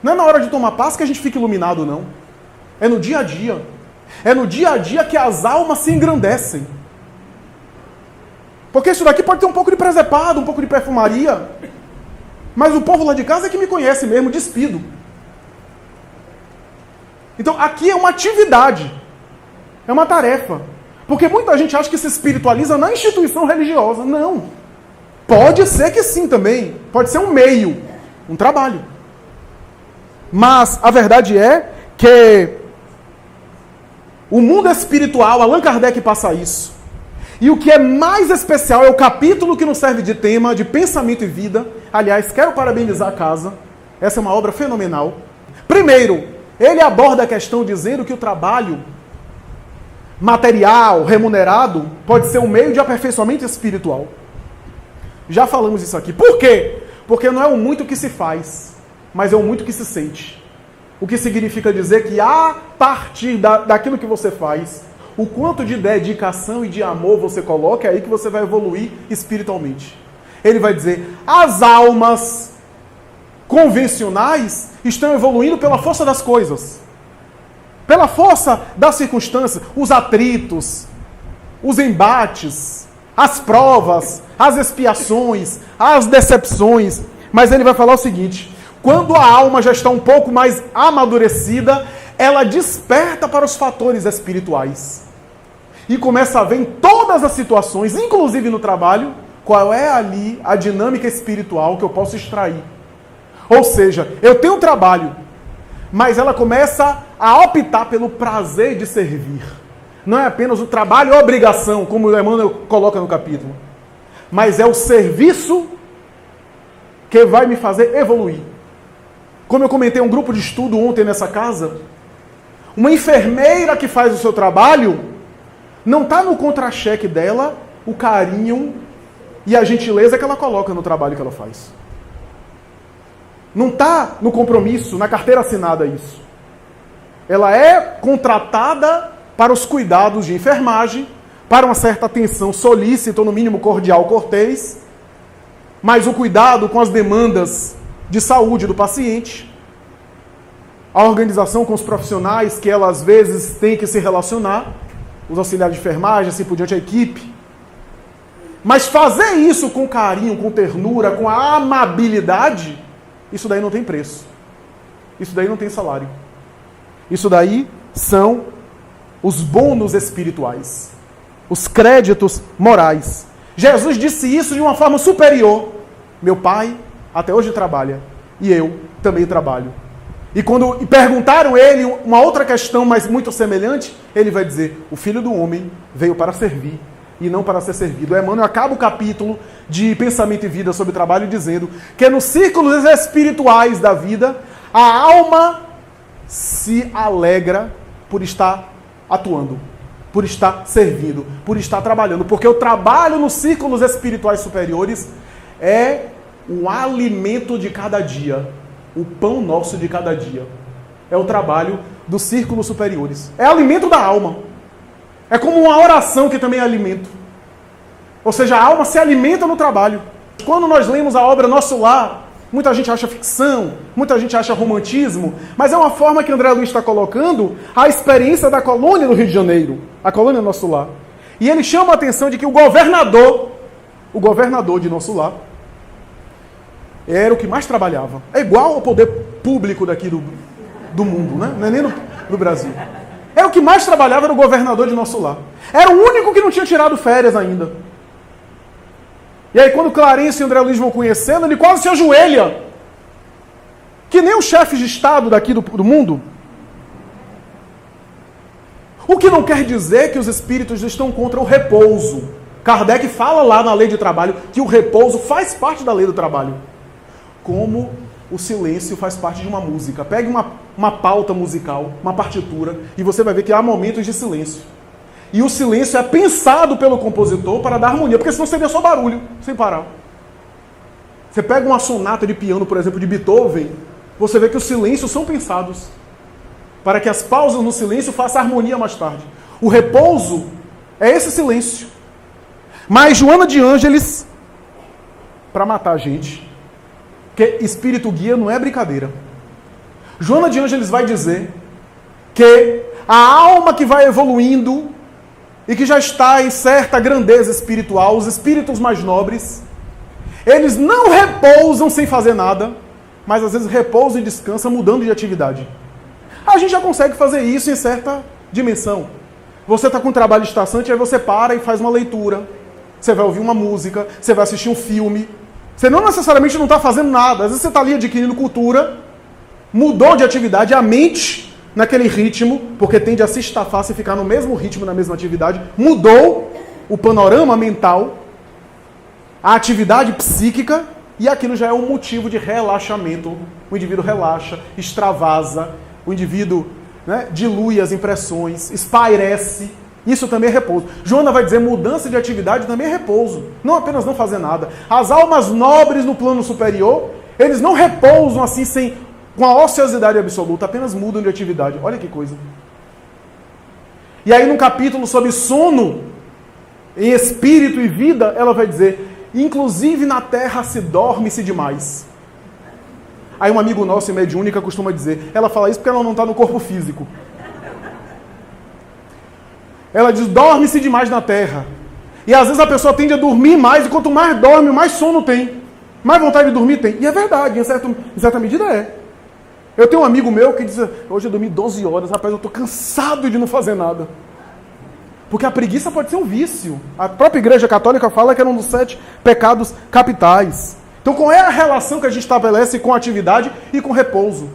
Não é na hora de tomar passe que a gente fica iluminado, não. É no dia a dia. É no dia a dia que as almas se engrandecem. Porque isso daqui pode ter um pouco de presepado, um pouco de perfumaria. Mas o povo lá de casa é que me conhece mesmo, despido. Então aqui é uma atividade. É uma tarefa. Porque muita gente acha que se espiritualiza na instituição religiosa. Não. Pode ser que sim também. Pode ser um meio, um trabalho. Mas a verdade é que o mundo espiritual, Allan Kardec passa isso. E o que é mais especial é o capítulo que nos serve de tema, de pensamento e vida. Aliás, quero parabenizar a casa. Essa é uma obra fenomenal. Primeiro, ele aborda a questão dizendo que o trabalho material, remunerado, pode ser um meio de aperfeiçoamento espiritual. Já falamos isso aqui. Por quê? Porque não é o muito que se faz, mas é o muito que se sente. O que significa dizer que a partir daquilo que você faz, o quanto de dedicação e de amor você coloca, é aí que você vai evoluir espiritualmente. Ele vai dizer, as almas convencionais estão evoluindo pela força das coisas. Pela força das circunstâncias, os atritos, os embates, as provas, as expiações, as decepções. Mas ele vai falar o seguinte: quando a alma já está um pouco mais amadurecida, ela desperta para os fatores espirituais. E começa a ver em todas as situações, inclusive no trabalho, qual é ali a dinâmica espiritual que eu posso extrair. Ou seja, eu tenho um trabalho, mas ela começa a optar pelo prazer de servir. Não é apenas o trabalho ou a obrigação, como o Emmanuel coloca no capítulo, mas é o serviço que vai me fazer evoluir. Como eu comentei um grupo de estudo ontem nessa casa, uma enfermeira que faz o seu trabalho, não está no contra-cheque dela o carinho e a gentileza que ela coloca no trabalho que ela faz. Não está no compromisso, na carteira assinada isso. Ela é contratada para os cuidados de enfermagem, para uma certa atenção solícita, ou no mínimo cordial, cortês, mas o cuidado com as demandas de saúde do paciente, a organização com os profissionais que ela às vezes tem que se relacionar, os auxiliares de enfermagem, assim por diante, a equipe. Mas fazer isso com carinho, com ternura, com a amabilidade, isso daí não tem preço. Isso daí não tem salário. Isso daí são os bônus espirituais, os créditos morais. Jesus disse isso de uma forma superior. Meu pai até hoje trabalha e eu também trabalho. E quando perguntaram ele uma outra questão, mas muito semelhante, ele vai dizer: o Filho do Homem veio para servir e não para ser servido. O Emmanuel acaba o capítulo de Pensamento e Vida sobre trabalho dizendo que nos círculos espirituais da vida, a alma se alegra por estar atuando, por estar servindo, por estar trabalhando. Porque o trabalho nos círculos espirituais superiores é o alimento de cada dia, o pão nosso de cada dia. É o trabalho dos círculos superiores. É alimento da alma. É como uma oração que também é alimento. Ou seja, a alma se alimenta no trabalho. Quando nós lemos a obra Nosso Lar, muita gente acha ficção, muita gente acha romantismo, mas é uma forma que André Luiz está colocando a experiência da colônia do Rio de Janeiro, a colônia Nosso Lar. E ele chama a atenção de que o governador de Nosso Lar, era o que mais trabalhava. É igual ao poder público daqui do mundo, né? Não é nem do Brasil. Era o que mais trabalhava, era o governador de Nosso Lar. Era o único que não tinha tirado férias ainda. E aí quando Clarence e André Luiz vão conhecendo, ele quase se ajoelha. Que nem os chefes de Estado daqui do mundo. O que não quer dizer que os espíritos estão contra o repouso. Kardec fala lá na lei de trabalho que o repouso faz parte da lei do trabalho. Como o silêncio faz parte de uma música. Pegue uma pauta musical, uma partitura, e você vai ver que há momentos de silêncio. E o silêncio é pensado pelo compositor para dar harmonia, porque senão seria só barulho, sem parar. Você pega uma sonata de piano, por exemplo, de Beethoven, você vê que os silêncios são pensados para que as pausas no silêncio façam harmonia mais tarde. O repouso é esse silêncio. Mas Joana de Ângeles, para matar a gente, que espírito guia não é brincadeira. Joana de Ângeles vai dizer que a alma que vai evoluindo e que já está em certa grandeza espiritual, os espíritos mais nobres, eles não repousam sem fazer nada, mas às vezes repousam e descansam mudando de atividade. A gente já consegue fazer isso em certa dimensão. Você está com um trabalho estaçante, aí você para e faz uma leitura. Você vai ouvir uma música, você vai assistir um filme. Você não necessariamente não está fazendo nada. Às vezes você está ali adquirindo cultura, mudou de atividade, a mente naquele ritmo, porque tende a se estafar se ficar no mesmo ritmo, na mesma atividade, mudou o panorama mental, a atividade psíquica, e aquilo já é um motivo de relaxamento. O indivíduo relaxa, extravasa, o indivíduo, né, dilui as impressões, espairece. Isso também é repouso. Joana vai dizer, mudança de atividade também é repouso. Não apenas não fazer nada. As almas nobres no plano superior, eles não repousam assim com a ociosidade absoluta, apenas mudam de atividade. Olha que coisa. E aí no capítulo sobre sono, em espírito e vida, ela vai dizer, inclusive na terra se dorme-se demais. Aí um amigo nosso em mediúnica costuma dizer, ela fala isso porque ela não está no corpo físico. Ela diz, dorme-se demais na terra. E às vezes a pessoa tende a dormir mais, e quanto mais dorme, mais sono tem. Mais vontade de dormir tem. E é verdade, em certa medida é. Eu tenho um amigo meu que diz, hoje eu dormi 12 horas, rapaz, eu estou cansado de não fazer nada. Porque a preguiça pode ser um vício. A própria Igreja Católica fala que era um dos 7 pecados capitais. Então qual é a relação que a gente estabelece com a atividade e com repouso?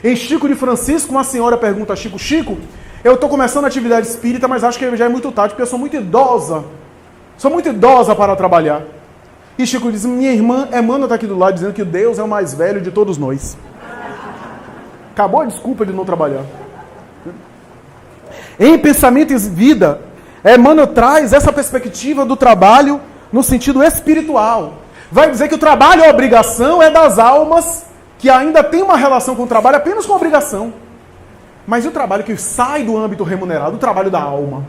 Em Chico de Francisco, uma senhora pergunta a Chico, Chico, eu estou começando a atividade espírita, mas acho que já é muito tarde, porque eu sou muito idosa. Sou muito idosa para trabalhar. E Chico diz, minha irmã Emmanuel está aqui do lado, dizendo que Deus é o mais velho de todos nós. Acabou a desculpa de não trabalhar. Em Pensamento e Vida, Emmanuel traz essa perspectiva do trabalho no sentido espiritual. Vai dizer que o trabalho, a obrigação, é das almas que ainda tem uma relação com o trabalho apenas com a obrigação. Mas e o trabalho que sai do âmbito remunerado, o trabalho da alma?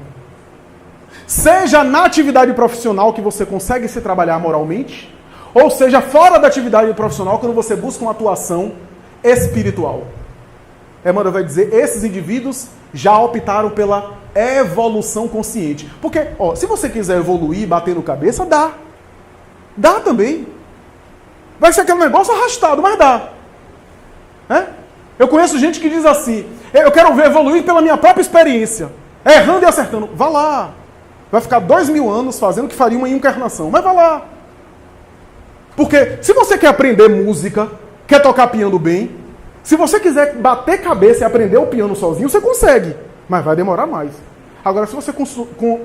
Seja na atividade profissional que você consegue se trabalhar moralmente, ou seja fora da atividade profissional quando você busca uma atuação espiritual. Emmanuel vai dizer, esses indivíduos já optaram pela evolução consciente. Porque, se você quiser evoluir, bater no cabeça, dá. Dá também. Vai ser aquele negócio arrastado, mas dá. Eu conheço gente que diz assim, eu quero ver evoluir pela minha própria experiência. Errando e acertando. Vá lá. Vai ficar 2000 anos fazendo o que faria uma encarnação. Mas vá lá. Porque se você quer aprender música, quer tocar piano bem, se você quiser bater cabeça e aprender o piano sozinho, você consegue. Mas vai demorar mais. Agora, se você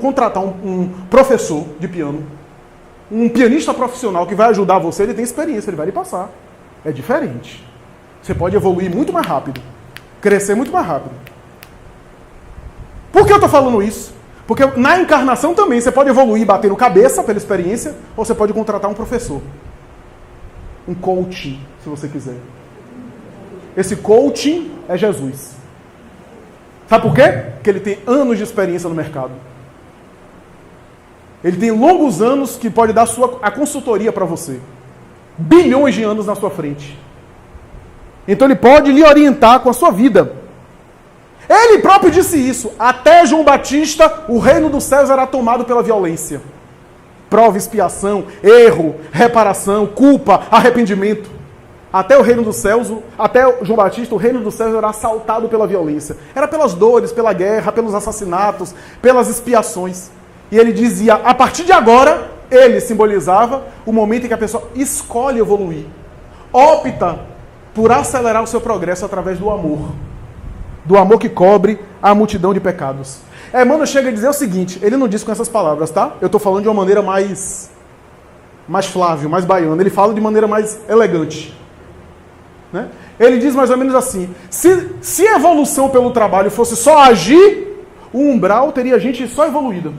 contratar um professor de piano, um pianista profissional que vai ajudar você, ele tem experiência, ele vai lhe passar. É diferente. Você pode evoluir muito mais rápido. Crescer muito mais rápido. Por que eu estou falando isso? Porque na encarnação também você pode evoluir batendo cabeça pela experiência, ou você pode contratar um professor. Um coaching, se você quiser. Esse coaching é Jesus. Sabe por quê? Porque ele tem anos de experiência no mercado. Ele tem longos anos que pode dar a consultoria para você. Bilhões de anos na sua frente. Então ele pode lhe orientar com a sua vida. Ele próprio disse isso. Até João Batista, o reino dos céus era tomado pela violência. Prova, expiação, erro, reparação, culpa, arrependimento. Até o reino dos céus, até João Batista, o reino dos céus era assaltado pela violência. Era pelas dores, pela guerra, pelos assassinatos, pelas expiações. E ele dizia, a partir de agora, ele simbolizava o momento em que a pessoa escolhe evoluir. Opta por acelerar o seu progresso através do amor. Do amor que cobre a multidão de pecados. Emmanuel chega a dizer o seguinte, ele não diz com essas palavras, tá? Eu estou falando de uma maneira mais Flávio, mais baiana. Ele fala de maneira mais elegante. Né? Ele diz mais ou menos assim, se a evolução pelo trabalho fosse só agir, o umbral teria gente só evoluída.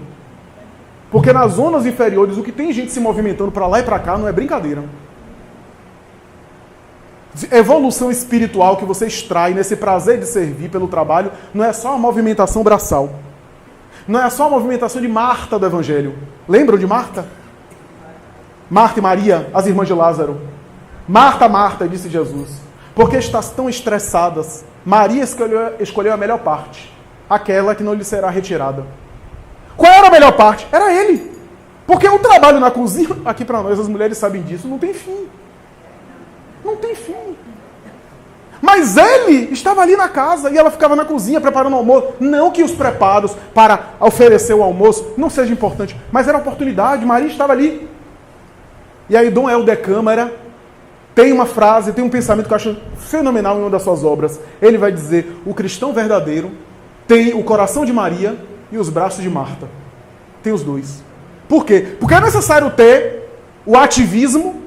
Porque nas zonas inferiores, o que tem gente se movimentando para lá e para cá não é brincadeira. Evolução espiritual que você extrai nesse prazer de servir pelo trabalho não é só a movimentação braçal. Não é só a movimentação de Marta do Evangelho. Lembram de Marta? Marta e Maria, as irmãs de Lázaro. Marta, Marta, disse Jesus, porque estás tão estressadas? Maria escolheu a melhor parte, aquela que não lhe será retirada. Qual era a melhor parte? Era ele. Porque o trabalho na cozinha, aqui para nós, as mulheres sabem disso, não tem fim. Não tem fim. Mas ele estava ali na casa e ela ficava na cozinha preparando o almoço. Não que os preparos para oferecer o almoço não seja importante, mas era a oportunidade. Maria estava ali. E aí Dom Helder Câmara tem uma frase, tem um pensamento que eu acho fenomenal em uma das suas obras. Ele vai dizer, o cristão verdadeiro tem o coração de Maria e os braços de Marta. Tem os dois. Por quê? Porque é necessário ter o ativismo,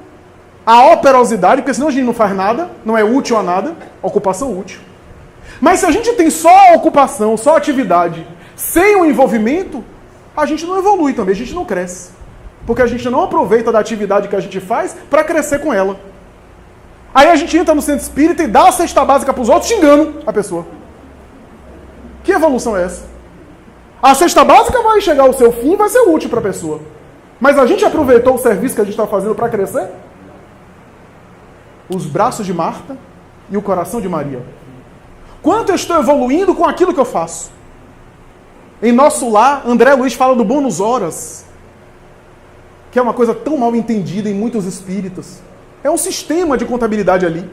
a operosidade, porque senão a gente não faz nada, não é útil a nada, ocupação útil. Mas se a gente tem só a ocupação, só a atividade, sem o envolvimento, a gente não evolui também, a gente não cresce. Porque a gente não aproveita da atividade que a gente faz para crescer com ela. Aí a gente entra no centro espírita e dá a cesta básica para os outros xingando a pessoa. Que evolução é essa? A cesta básica vai chegar ao seu fim e vai ser útil para a pessoa. Mas a gente aproveitou o serviço que a gente está fazendo para crescer? Os braços de Marta e o coração de Maria. Quanto eu estou evoluindo com aquilo que eu faço? Em nosso lar, André Luiz fala do bônus horas, que é uma coisa tão mal entendida em muitos espíritas. É um sistema de contabilidade ali.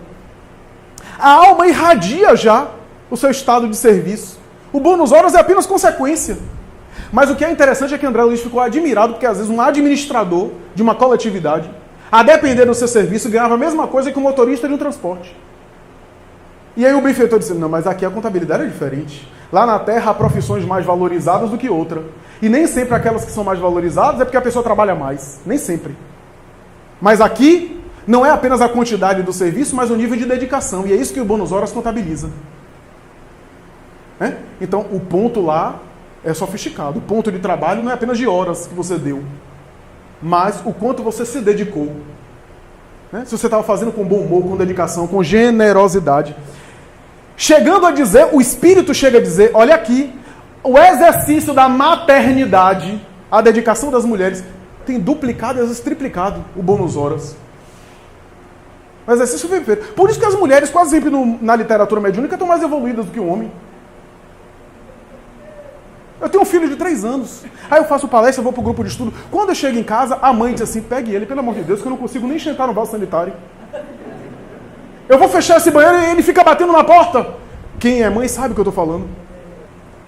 A alma irradia já o seu estado de serviço. O bônus horas é apenas consequência. Mas o que é interessante é que André Luiz ficou admirado porque, às vezes, um administrador de uma coletividade, a depender do seu serviço, ganhava a mesma coisa que um motorista de um transporte. E aí o benfeitor disse, não, mas aqui a contabilidade é diferente. Lá na Terra há profissões mais valorizadas do que outra. E nem sempre aquelas que são mais valorizadas é porque a pessoa trabalha mais. Nem sempre. Mas aqui não é apenas a quantidade do serviço, mas o nível de dedicação. E é isso que o bônus horas contabiliza. Então, o ponto lá é sofisticado. O ponto de trabalho não é apenas de horas que você deu, mas o quanto você se dedicou. Se você estava fazendo com bom humor, com dedicação, com generosidade. Chegando a dizer, o Espírito chega a dizer, olha aqui, o exercício da maternidade, a dedicação das mulheres, tem duplicado e às vezes triplicado o bônus horas. O exercício perfeito. Por isso que as mulheres, quase sempre na literatura mediúnica, estão mais evoluídas do que o homem. Eu tenho um filho de 3 anos. Aí eu faço palestra, vou para o grupo de estudo. Quando eu chego em casa, a mãe diz assim, pegue ele, pelo amor de Deus, que eu não consigo nem sentar no vaso sanitário. Eu vou fechar esse banheiro e ele fica batendo na porta. Quem é mãe sabe o que eu estou falando.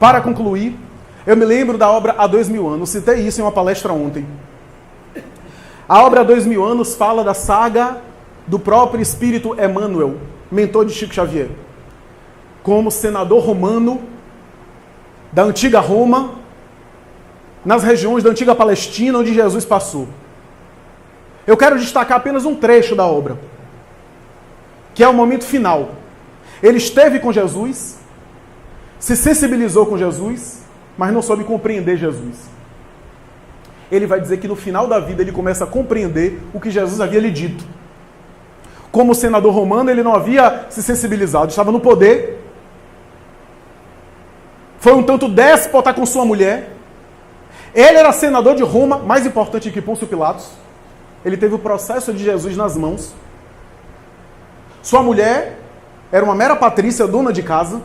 Para concluir, eu me lembro da obra Há 2000 anos. Citei isso em uma palestra ontem. A obra Há 2000 anos fala da saga do próprio espírito Emmanuel, mentor de Chico Xavier. Como senador romano da antiga Roma, nas regiões da antiga Palestina, onde Jesus passou. Eu quero destacar apenas um trecho da obra, que é o momento final. Ele esteve com Jesus, se sensibilizou com Jesus, mas não soube compreender Jesus. Ele vai dizer que no final da vida ele começa a compreender o que Jesus havia lhe dito. Como senador romano, ele não havia se sensibilizado, estava no poder. Foi um tanto déspota com sua mulher. Ele era senador de Roma, mais importante que Pôncio Pilatos. Ele teve o processo de Jesus nas mãos. Sua mulher era uma mera patrícia, dona de casa.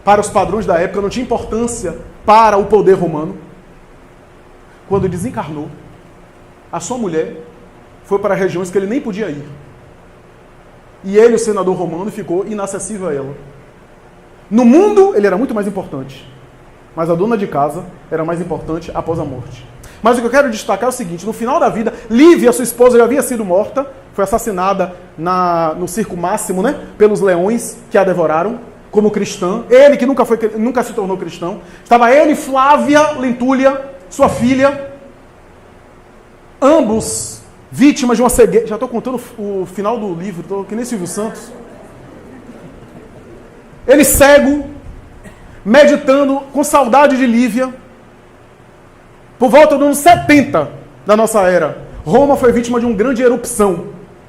Para os padrões da época, não tinha importância para o poder romano. Quando desencarnou, a sua mulher foi para regiões que ele nem podia ir. E ele, o senador romano, ficou inacessível a ela. No mundo, ele era muito mais importante. Mas a dona de casa era mais importante após a morte. Mas o que eu quero destacar é o seguinte, no final da vida, Lívia, sua esposa, já havia sido morta, foi assassinada no circo máximo, pelos leões que a devoraram, como cristã. Ele, que nunca se tornou cristão. Estava ele, Flávia Lentúlia, sua filha, ambos vítimas de uma cegueira. Já estou contando o final do livro, estou que nem Silvio Santos. Ele cego, meditando, com saudade de Lívia. Por volta dos anos 70 da nossa era, Roma foi vítima de uma grande erupção.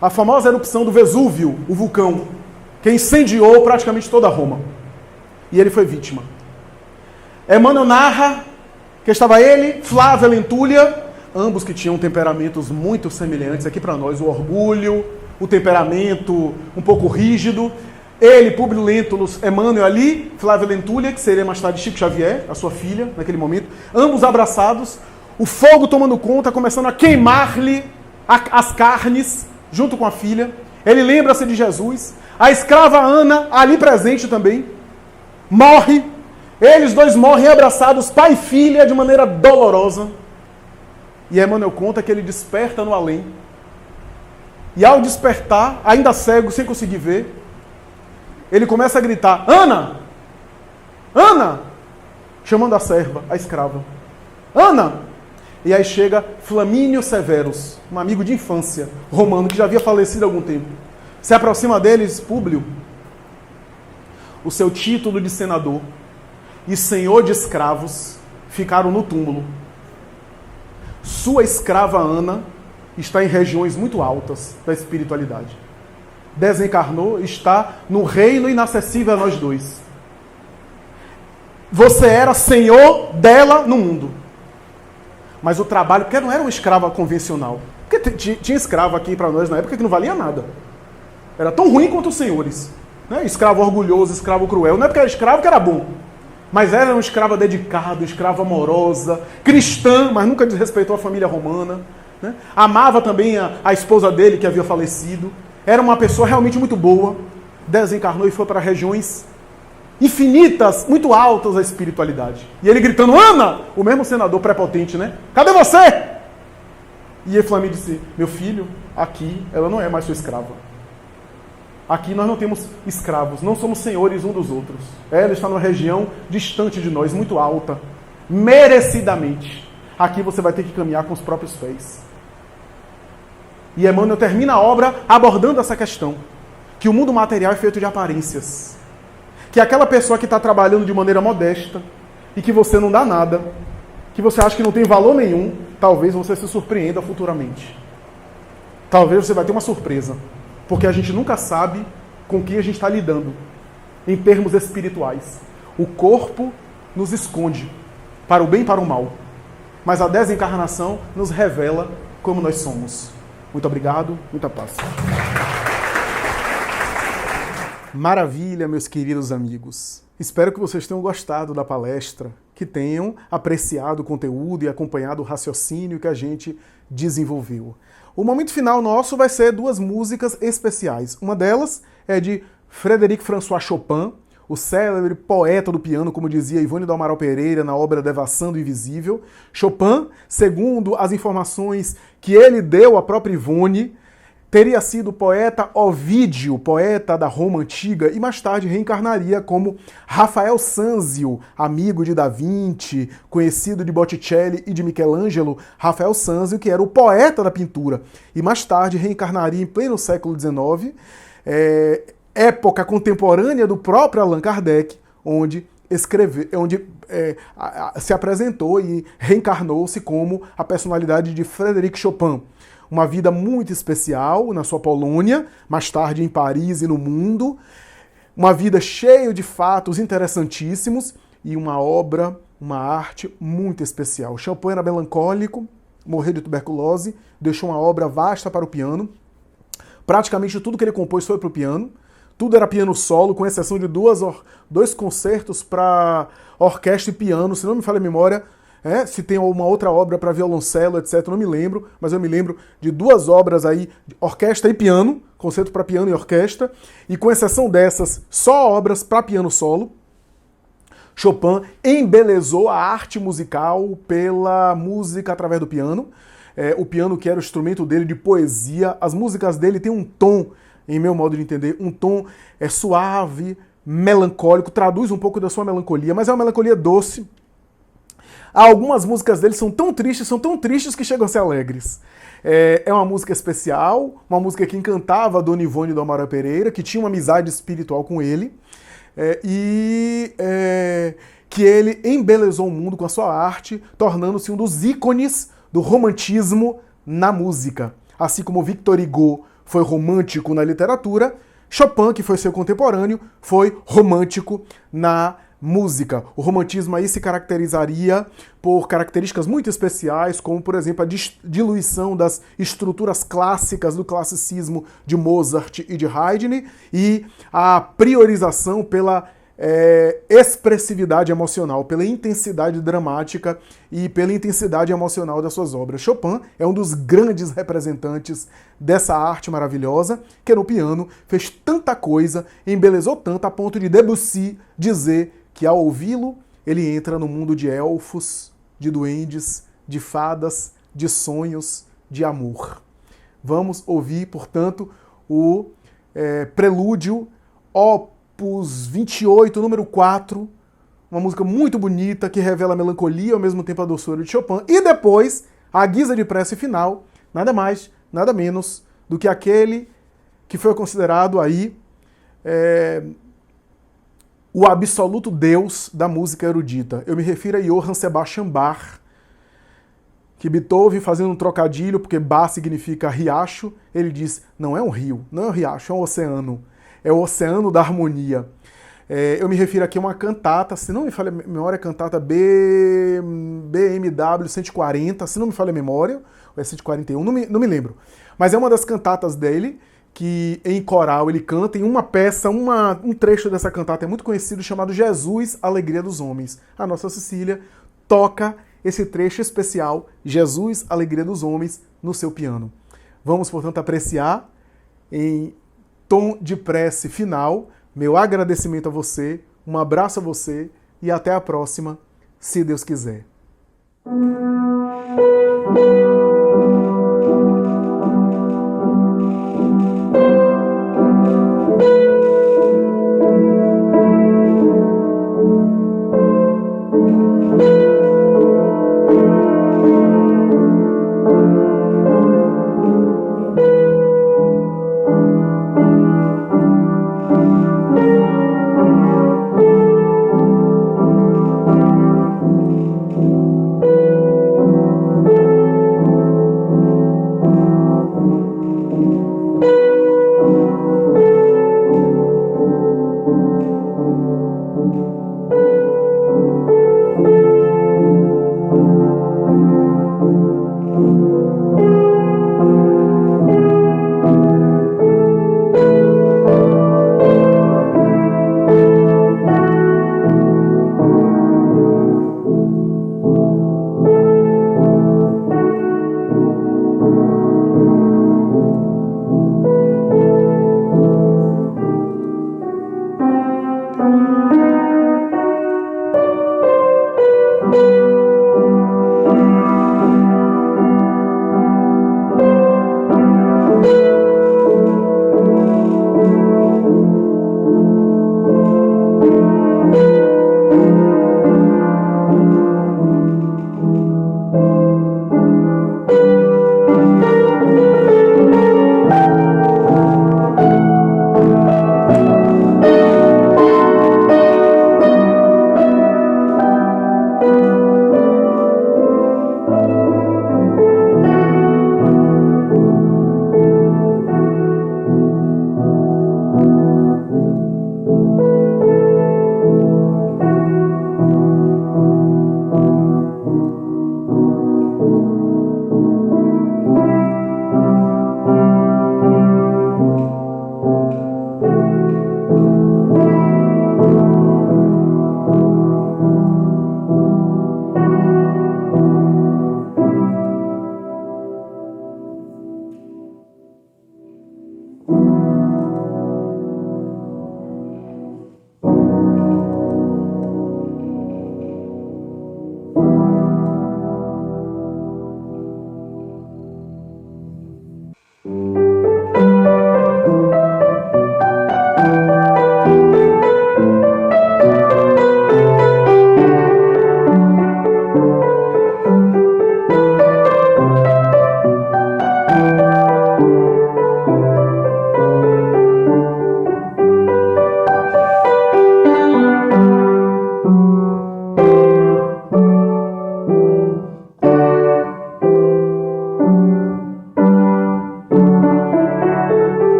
A famosa erupção do Vesúvio, o vulcão, que incendiou praticamente toda Roma. E ele foi vítima. Emmanuel narra que estava ele, Flávia Lentúlia, ambos que tinham temperamentos muito semelhantes aqui para nós, o orgulho, o temperamento um pouco rígido. Ele, Públio Lentulus, Emmanuel ali, Flávia Lentúlia, que seria mais tarde Chico Xavier, a sua filha, naquele momento, ambos abraçados, o fogo tomando conta, começando a queimar-lhe as carnes, junto com a filha. Ele lembra-se de Jesus. A escrava Ana, ali presente também, morre. Eles dois morrem abraçados, pai e filha, de maneira dolorosa. E Emmanuel conta que ele desperta no além. E ao despertar, ainda cego, sem conseguir ver, ele começa a gritar, Ana! Ana! Chamando a serva, a escrava. Ana! E aí chega Flamínio Severus, um amigo de infância romano, que já havia falecido há algum tempo. Se aproxima deles, Públio, o seu título de senador e senhor de escravos ficaram no túmulo. Sua escrava Ana está em regiões muito altas da espiritualidade. Desencarnou, está no reino inacessível a nós dois. Você era senhor dela no mundo. Mas o trabalho, porque não era uma escrava convencional. Porque tinha escravo aqui para nós na época que não valia nada. Era tão ruim quanto os senhores. Escravo orgulhoso, escravo cruel. Não é porque era escravo que era bom. Mas ela era uma escrava dedicada, escrava amorosa, cristã, mas nunca desrespeitou a família romana. Né? Amava também a esposa dele, que havia falecido. Era uma pessoa realmente muito boa. Desencarnou e foi para regiões infinitas, muito altas a espiritualidade. E ele gritando, Ana! O mesmo senador prepotente, né? Cadê você? E Eflamin disse, meu filho, aqui ela não é mais sua escrava. Aqui nós não temos escravos, não somos senhores um dos outros. Ela está numa região distante de nós, muito alta, merecidamente. Aqui você vai ter que caminhar com os próprios pés. E Emmanuel termina a obra abordando essa questão, que o mundo material é feito de aparências. Que aquela pessoa que está trabalhando de maneira modesta e que você não dá nada, que você acha que não tem valor nenhum, talvez você se surpreenda futuramente. Talvez você vai ter uma surpresa. Porque a gente nunca sabe com quem a gente está lidando, em termos espirituais. O corpo nos esconde, para o bem e para o mal. Mas a desencarnação nos revela como nós somos. Muito obrigado, muita paz. Maravilha, meus queridos amigos. Espero que vocês tenham gostado da palestra, que tenham apreciado o conteúdo e acompanhado o raciocínio que a gente desenvolveu. O momento final nosso vai ser duas músicas especiais. Uma delas é de Frédéric François Chopin, o célebre poeta do piano, como dizia Ivone do Amaral Pereira na obra Devassando o Invisível. Chopin, segundo as informações que ele deu à própria Ivone, teria sido o poeta Ovídio, poeta da Roma Antiga, e mais tarde reencarnaria como Rafael Sanzio, amigo de Da Vinci, conhecido de Botticelli e de Michelangelo. Rafael Sanzio, que era o poeta da pintura, e mais tarde reencarnaria em pleno século XIX, época contemporânea do próprio Allan Kardec, onde se apresentou e reencarnou-se como a personalidade de Frédéric Chopin. Uma vida muito especial na sua Polônia, mais tarde em Paris e no mundo. Uma vida cheia de fatos interessantíssimos e uma obra, uma arte muito especial. Chopin era melancólico, morreu de tuberculose, deixou uma obra vasta para o piano. Praticamente tudo que ele compôs foi para o piano. Tudo era piano solo, com exceção de dois concertos para orquestra e piano, se não me falha a memória. Se tem uma outra obra para violoncelo, etc., não me lembro, mas eu me lembro de duas obras aí, orquestra e piano, concerto para piano e orquestra, e com exceção dessas, só obras para piano solo. Chopin embelezou a arte musical pela música através do piano, o piano que era o instrumento dele de poesia. As músicas dele têm um tom, em meu modo de entender, um tom suave, melancólico, traduz um pouco da sua melancolia, mas é uma melancolia doce. Algumas músicas dele são tão tristes que chegam a ser alegres. É uma música especial, uma música que encantava a Dona Ivone do Amaral Pereira, que tinha uma amizade espiritual com ele, que ele embelezou o mundo com a sua arte, tornando-se um dos ícones do romantismo na música. Assim como Victor Hugo foi romântico na literatura, Chopin, que foi seu contemporâneo, foi romântico na música. O romantismo aí se caracterizaria por características muito especiais, como, por exemplo, a diluição das estruturas clássicas do classicismo de Mozart e de Haydn e a priorização pela expressividade emocional, pela intensidade dramática e pela intensidade emocional das suas obras. Chopin é um dos grandes representantes dessa arte maravilhosa, que no piano fez tanta coisa, embelezou tanto a ponto de Debussy dizer que ao ouvi-lo, ele entra no mundo de elfos, de duendes, de fadas, de sonhos, de amor. Vamos ouvir, portanto, o Prelúdio Opus 28, número 4, uma música muito bonita que revela a melancolia e ao mesmo tempo a doçura de Chopin. E depois, a guisa de prece final, nada mais, nada menos do que aquele que foi considerado aí o absoluto Deus da música erudita. Eu me refiro a Johann Sebastian Bach, que Beethoven, fazendo um trocadilho, porque Bach significa riacho, ele diz, não é um rio, não é um riacho, é um oceano. É o oceano da harmonia. Eu me refiro aqui a uma cantata, se não me falha a memória, cantata BMW 140, se não me falha a memória, ou é 141, não me lembro. Mas é uma das cantatas dele, que em coral ele canta em uma peça, um trecho dessa cantata é muito conhecido, chamado Jesus, Alegria dos Homens. A nossa Cecília toca esse trecho especial, Jesus, Alegria dos Homens, no seu piano. Vamos, portanto, apreciar em tom de prece final meu agradecimento a você, um abraço a você e até a próxima, se Deus quiser.